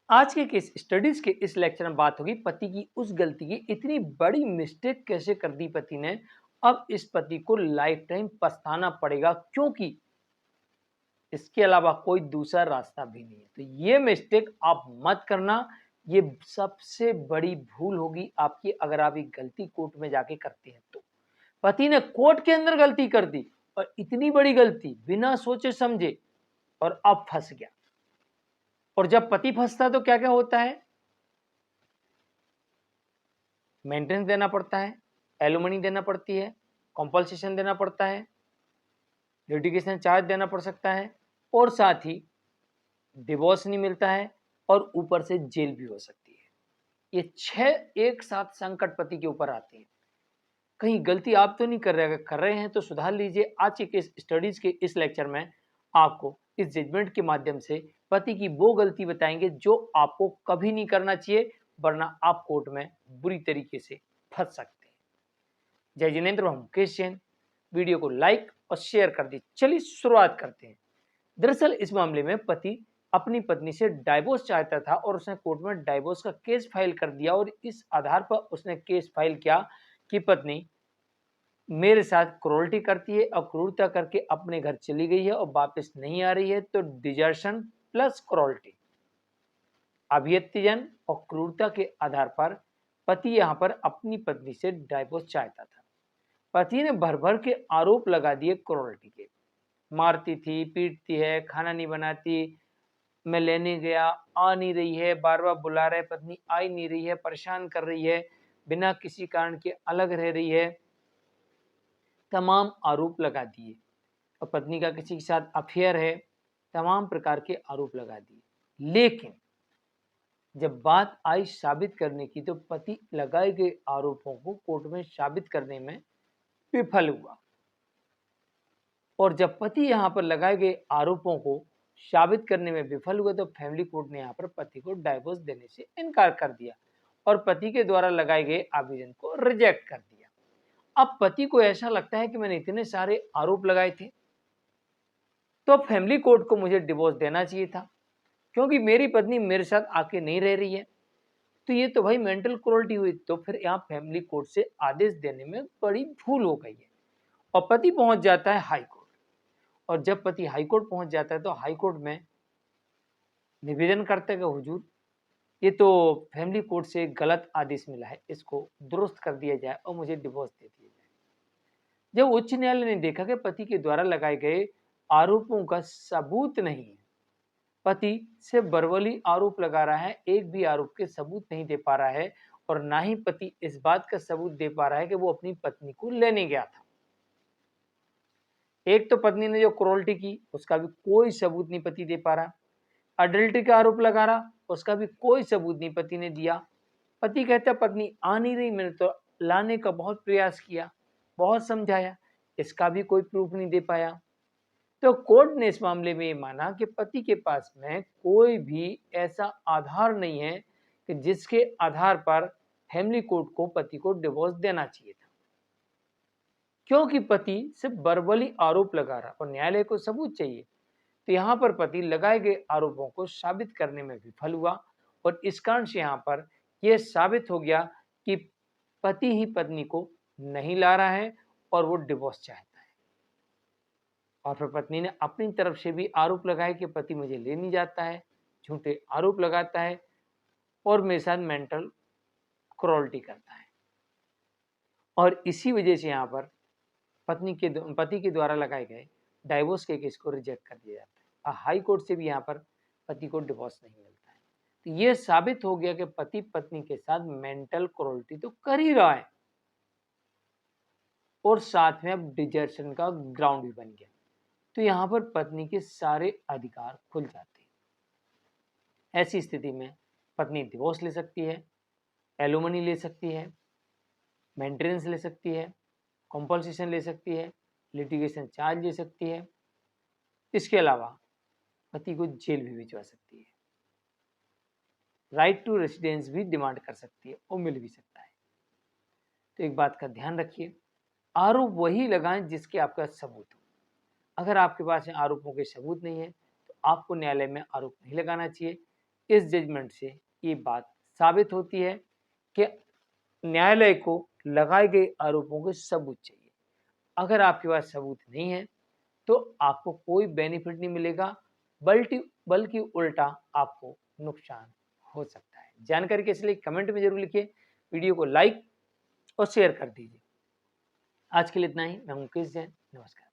आज के case studies के इस लेक्चर में बात होगी पति की उस गलती की। इतनी बड़ी मिस्टेक कैसे कर दी पति ने, अब इस पति को लाइफ टाइम पछताना पड़ेगा, क्योंकि इसके अलावा कोई दूसरा रास्ता भी नहीं है। तो ये मिस्टेक आप मत करना, ये सबसे बड़ी भूल होगी आपकी अगर आप ये गलती कोर्ट में जाके करते हैं तो। पति ने कोर्ट के अंदर गलती कर दी और इतनी बड़ी गलती बिना सोचे समझे, और अब फंस गया। और जब पति फंसता है तो क्या क्या होता है, मेंटेनेंस देना पड़ता है, एलुमनी देना पड़ती है, कॉम्पल्सेशन देना पड़ता है, लिटिगेशन चार्ज देना पड़ सकता है, और साथ ही डिवोर्स नहीं मिलता है, और ऊपर से जेल भी हो सकती है। ये 6 एक साथ संकट पति के ऊपर आते हैं। कहीं गलती आप तो नहीं कर रहे, अगर कर रहे हैं तो सुधार लीजिए। आज के स्टडीज के इस लेक्चर में आपको इस जजमेंट के माध्यम से पति की वो गलती बताएंगे जो आपको कभी नहीं करना चाहिए, वरना आप कोर्ट में बुरी तरीके से फंस सकते हैं। जय जिनेंद्र, हम मुकेश जैन। वीडियो को लाइक और शेयर कर दी। चलिए शुरुआत करते हैं। दरअसल इस मामले में पति अपनी पत्नी से डाइवोर्स चाहता था और उसने कोर्ट में डाइवोर्स का केस फाइल कर दिया, और इस आधार पर उसने केस फाइल किया कि पत्नी मेरे साथ क्रूरल्टी करती है और क्रूरता करके अपने घर चली गई है और वापस नहीं आ रही है, तो डिजर्शन प्लस क्रूरल्टी, अभियत्यजन और क्रूरता के आधार पर पति यहां पर अपनी पत्नी से डाइवोर्स चाहता था। पति ने भर भर के आरोप लगा दिए क्रूरल्टी के। मारती थी, पीटती है, खाना नहीं बनाती, मैं लेने गया, आ नहीं रही है, बार बार बुला रहे, पत्नी आ ही नहीं रही है, परेशान कर रही है, बिना किसी कारण के अलग रह रही है, तमाम आरोप लगा दिए। और पत्नी का किसी के साथ अफेयर है, तमाम प्रकार के आरोप लगा दिए। लेकिन जब बात आई साबित करने की, तो पति लगाए गए आरोपों को कोर्ट में साबित करने में विफल हुआ। और जब पति यहां पर लगाए गए आरोपों को साबित करने में विफल हुआ, तो फैमिली कोर्ट ने यहां पर पति को डाइवोर्स देने से इनकार कर दिया और पति के द्वारा लगाए गए आवेदन को रिजेक्ट कर दिया। अब पति को ऐसा लगता है कि मैंने इतने सारे आरोप लगाए थे, तो फैमिली कोर्ट को मुझे डिवोर्स देना चाहिए था, क्योंकि मेरी पत्नी मेरे साथ आके नहीं रह रही है। तो ये तो भाई मेंटल क्रूरल्टी हुई। तो फिर यहाँ फैमिली कोर्ट से आदेश देने में बड़ी भूल हो गई है, और पति पहुंच जाता है हाई कोर्ट। और जब पति हाई कोर्ट पहुंच जाता है तो हाई कोर्ट में निवेदन करते हैं कि हुजूर, ये तो फैमिली कोर्ट से गलत आदेश मिला है, इसको दुरुस्त कर दिया जाए और मुझे डिवोर्स दे दिया जाए। जब उच्च न्यायालय ने देखा कि पति के द्वारा लगाए गए आरोपों का सबूत नहीं है, पति से बर्बली आरोप लगा रहा है, एक भी आरोप के सबूत नहीं दे पा रहा है, और ना ही पति इस बात का सबूत दे पा रहा है कि वो अपनी पत्नी को लेने गया था। एक तो पत्नी ने जो क्रूरल्टी की उसका भी कोई सबूत नहीं पति दे पा रहा, अडल्ट्री का आरोप लगा रहा, उसका भी कोई सबूत नहीं पति ने दिया। पति कहता पत्नी आ नहीं रही, मैंने तो लाने का बहुत प्रयास किया, बहुत समझाया, इसका भी कोई प्रूफ नहीं दे पाया। तो कोर्ट ने इस मामले में ये माना कि पति के पास में कोई भी ऐसा आधार नहीं है कि जिसके आधार पर फैमिली कोर्ट को पति को डिवोर्स देना चाहिए था, क्योंकि पति सिर्फ बर्बली आरोप लगा रहा और न्यायालय को सबूत चाहिए। तो यहाँ पर पति लगाए गए आरोपों को साबित करने में विफल हुआ, और इस कारण से यहाँ पर यह साबित हो गया कि पति ही पत्नी को नहीं ला रहा है और वो डिवोर्स चाहता है। और फिर पत्नी ने अपनी तरफ से भी आरोप लगाए कि पति मुझे ले नहीं जाता है, झूठे आरोप लगाता है और मेरे साथ मेंटल क्रूरल्टी करता है। और इसी वजह से यहाँ पर पति के द्वारा लगाए गए डाइवोर्स के केस को रिजेक्ट कर दिया जाता है। हाई कोर्ट से भी यहाँ पर पति को डिवोर्स नहीं मिलता है। तो ये साबित हो गया कि पति पत्नी के साथ मेंटल क्रूरल्टी तो कर ही रहा है, और साथ में अब डिजर्शन का ग्राउंड भी बन गया। तो यहाँ पर पत्नी के सारे अधिकार खुल जाते हैं। ऐसी स्थिति में पत्नी डिवोर्स ले सकती है, एलुमनी ले सकती है, मेंटेनेंस ले सकती है, कॉम्पल्सेशन ले सकती है, लिटिगेशन चार्ज ले सकती है। इसके अलावा पति को जेल भी भिजवा सकती है, राइट टू रेसिडेंस भी डिमांड कर सकती है और मिल भी सकता है। तो एक बात का ध्यान रखिए, आरोप वही लगाएं जिसके आपका सबूत हो। अगर आपके पास आरोपों के सबूत नहीं है तो आपको न्यायालय में आरोप नहीं लगाना चाहिए। इस जजमेंट से ये बात साबित होती है कि न्यायालय को लगाए गए आरोपों के सबूत चाहिए। अगर आपके पास सबूत नहीं है तो आपको कोई बेनिफिट नहीं मिलेगा, बल्कि उल्टा आपको नुकसान हो सकता है। जानकारी कैसी लगी कमेंट में जरूर लिखिए, वीडियो को लाइक और शेयर कर दीजिए। आज के लिए इतना ही। मैं मुकेश जैन, नमस्कार।